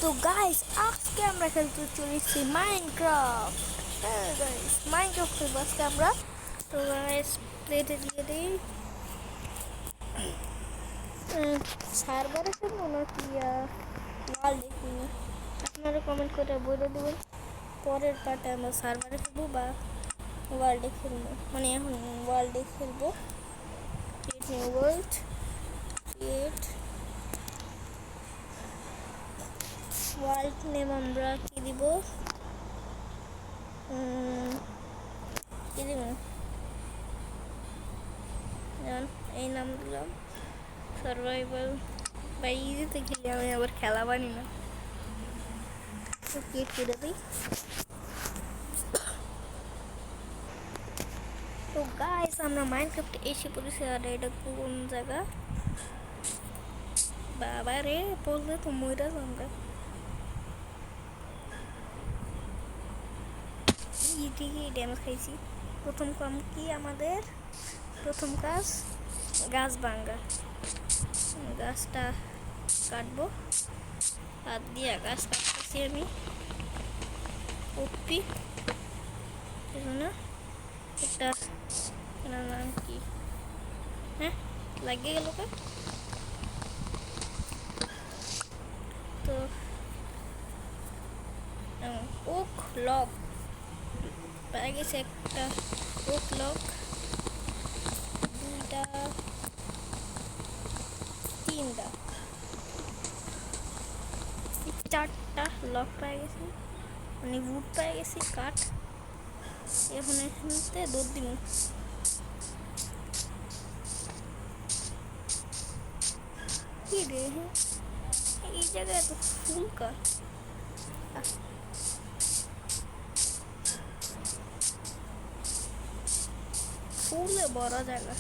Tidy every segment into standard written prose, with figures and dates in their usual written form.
তো গাইস আজকে আমরা খেলতে চলেছি মাইনক্রাফট। হ্যাঁ গাইস, মাইনক্রাফট খেলবো আজকে আমরা। তো গাইস প্লেটে দিয়ে দিই। সার্ভারে খেলবো নাকি ওয়ার্ল্ডে খেলবো? আপনারা কমেন্ট করে বলে দেবেন। পরের পার্টে আমরা সার্ভারে খেলবো বা ওয়ার্ল্ডে খেলবো, মানে এখন ওয়ার্ল্ডে খেলবো। Create new world, create world name আমরা কি দিব? কি দিব? এই নাম দিলাম সার্ভাইভাল। বা ইজিতে খেলি, আমি আবার খেলা পারি না। ক্রিয়েট করে দিই। তো গাইস আমরা মাইনক্রাফটে এসে পড়েছি। আর এটা কোন জায়গা? বাবা রে, বললে তো মইরা আমরা ইটিকে ড্যামেজ খাইছি। প্রথম কাম কি আমাদের? প্রথম কাজ গাছ ভাঙা। গাছটা কাটবো, হাত দিয়ে গাছ কাটতেছি আমি। ওপি না একটা নাম কি? হ্যাঁ, লাগিয়ে গেল কা? তো ওক লক পেয়ে গেছে একটা। ওক লক দুইটা, তিনটা, চারটা লক পেয়ে গেছি, মানে উড পেয়ে গেছি, কাঠ। এখন এখানতে দৌড় দিব। কি রে, এই জায়গায় এত ফুল কাঠ? ফুলে বড় জায়গা।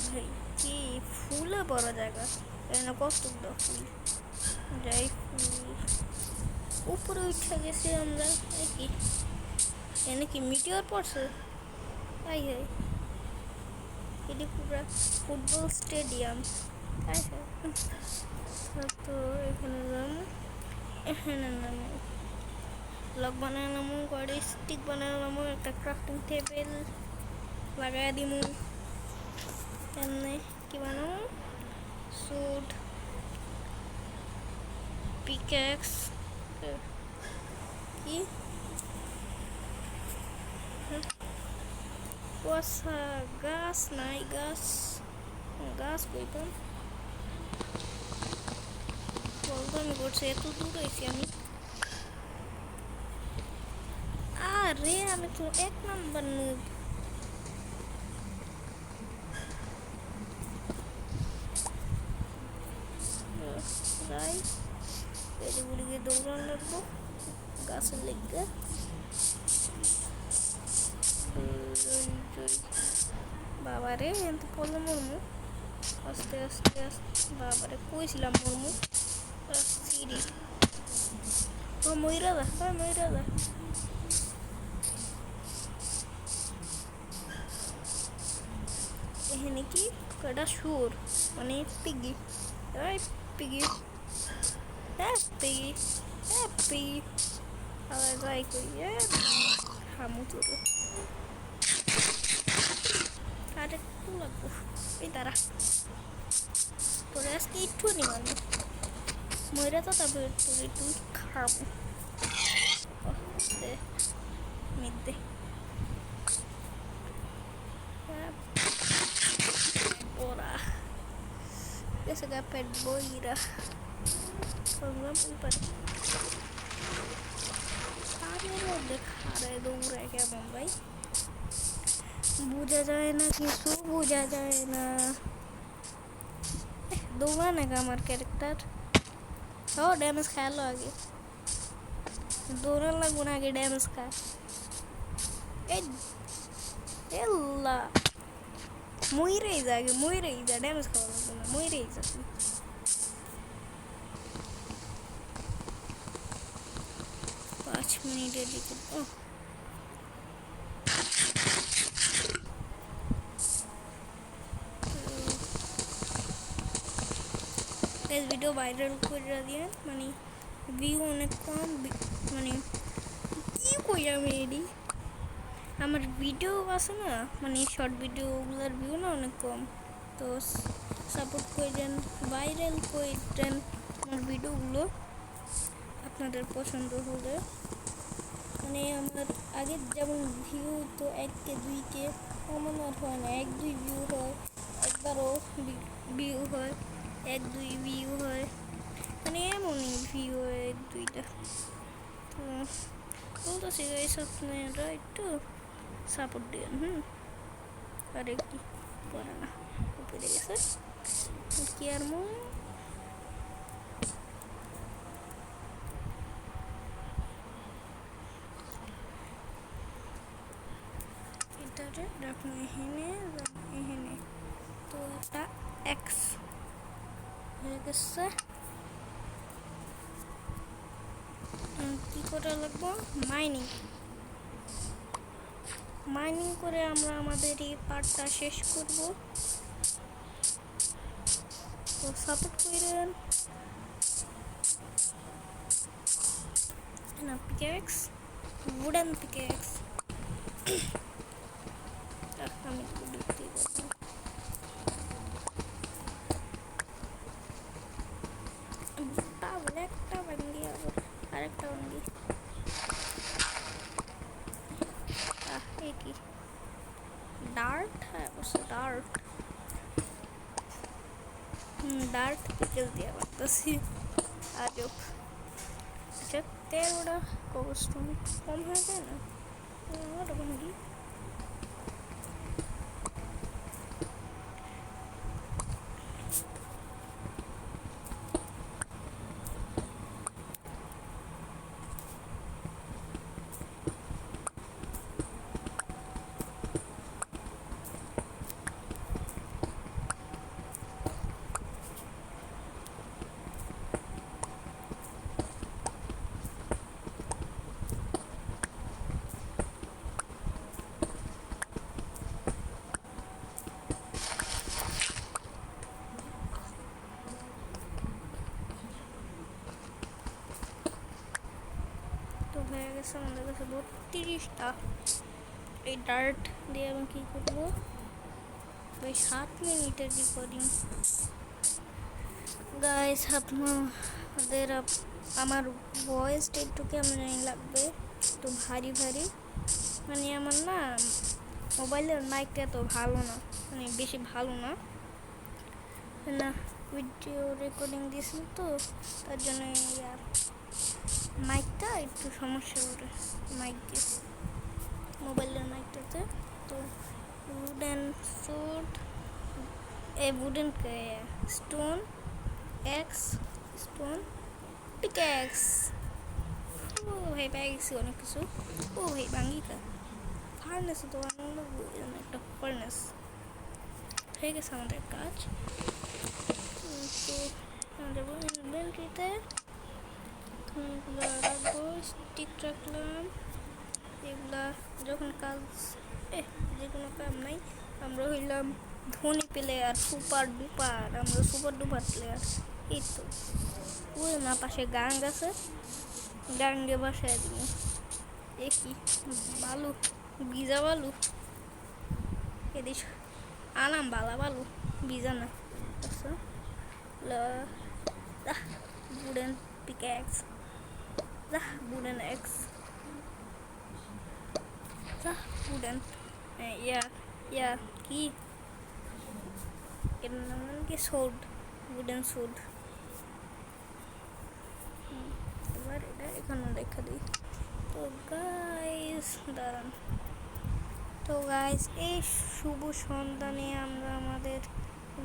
ভাই কি ফুলে বড় জায়গা, এখানে কতগুলো ফুল। যাই ফুল উপরে উঠে গেছি আমরা। কি এনে কি মিটিওর পড়ছে? হাই হাই, এটি পুরো ফুটবল স্টেডিয়াম। High high. তো এখানে নামো, এখানে নামো, ব্লক বানালাম, করে স্টিক বানালাম, একটা ক্রাফটিং টেবিল লাগাই দিমু। এমনি কি বানাবো? সুট, পিক্যাক্স, কি কুয়াশা, গাছ নাই, গাছ গাছ কইতাম বলতো আমি করছি। এত দূর হয়েছি আমি। আরে আমি তো 1 নম্বর নুব। যাই পেরে বুড়িকে দৌড়ান লাগবো গাছের লেগে। বাবারে এত পড়লো মরমু। আস্তে আস্তে আস্তে বাবারে কইছিলাম মরমু। সিঁড়ি ও ময়রা দা, ময়রা দা। এখানে কি কটা সুর, মানে পিগি। Piggy, piggy, piggy. আবার যাই কই হামু তোর। আর একটু লাগবো, এই দাঁড়া তোরে আজকে একটু নি মানে ময়রা তো তারপরে তোর একটু খাবো। দে মিদ্দে ওরা গেছে গা পেট বইরা সংগ্রাম পারে। কারের মধ্যে খাড়ায় দৌড়ায় কেমন ভাই, বোঝা যায় না, কিছু বোঝা যায় না। দৌড়া না আমার ক্যারেক্টার। ও ড্যামেজ খায়ালো আগে, দৌড়ান লাগবো না, আগে ড্যামেজ খায়। এই এল্লা মইরেই যা, আগে মইরেই যা, ড্যামেজ খাওয়া লাগবে না, মইরেই যা। মিনিট এডিট করবো। ভিডিও ভাইরাল করে দিয়ে মানে ভিউ অনেক কম, মানে কি কই আমি এডি আমার ভিডিও আছে না, মানে শর্ট ভিডিওগুলোর ভিউ না অনেক কম। তো সাপোর্ট করেন, ভাইরাল করেন আমার ভিডিওগুলো আপনাদের পছন্দ হলে। মানে আমার আগের যেমন ভিউ তো 1K 2K এমন আর হয় না, 1-2 ভিউ হয়, একবারও ভিউ হয়, 1-2 ভিউ হয়, মানে এমনই ভিউ হয় 1-2টা। তো বলতেছি গাইস আপনারা একটু সাপোর্ট দিন। আরে কি করে না উপরে গেছে কি আর এটারে রাখুন এখানে। তো এটা এক্স হয়ে গেছে। কি করা লাগবে? মাইনিং করে আমরা আমাদের এই পার্টটা শেষ করব। তো সাপোর্ট করেন না। পিকেক্স, উডেন পিকেক্স আমি দেখতে পাবো। তাহলে একটা ভাঙ্গি আরেকটা ভাঙ্গি। কি ডার্ট? হ্যাঁ অবশ্য ডার্ট পিকেল দিয়ে করতেছি। আজব। আচ্ছা 13টা কবস্টোন কম হয়ে যায় না? ওটা ভাঙ্গি। হয়ে গেছে আমাদের কাছে 32টা। এই ডার্ট দিয়ে আমি কী করবো? ওই 7 মিনিটের রেকর্ডিং গাইস। আপনাদের আমার ভয়েসটা একটু কেমন লাগবে, একটু ভারী মানে আমার না মোবাইলের মাইকটা এত ভালো না, মানে বেশি ভালো না ভিডিও রেকর্ডিং দিয়েছিল তো তার জন্য আর মাইকটা একটু সমস্যা করে মাইক দিয়ে মোবাইলের মাইকটাতে। তো wooden sword wooden stone axe stone pickaxe. ও ভাই পেয়ে গেছি অনেক কিছু। ও ভাই ভাঙ্গিকা ফার্নেস তো বানানো একটা ফার্নেস হয়ে গেছে আমাদের কাজ। তো আমাদের ইনভেন্টরিতে এগুলো রাখবো, স্টিক রাখলাম। এগুলা যখন কাজ যে কোনো কাম নাই, আমরা হইলাম ধনী প্লেয়ার, সুপার ডুপার, আমরা সুপার ডুপার প্লেয়ার। এই তো ওই না পাশে গাং আছে, গাঙ্গে বাসায় দিব। দেখি বালু ভিজা বালু এদিক আনাম বালা বালু ভিজা না। wooden pickaxe, the wooden axe, the wooden কি এর নাম কি sword, wooden sword। এবার এটা এখানে রেখে দিই। তো গাইস দাঁড়ান, তো গাইস এই শুভ সন্ধানে আমরা আমাদের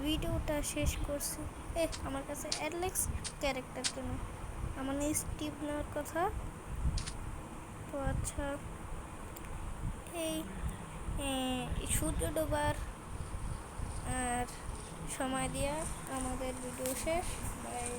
ভিডিওটা শেষ করছি। আমার কাছে অ্যালেক্স ক্যারেক্টার কেন, আমার স্টিভ নেওয়ার কথা। তো আচ্ছা এই সূর্য ডোবার আর সময় দিয়া আমাদের ভিডিও শেষ। বাই।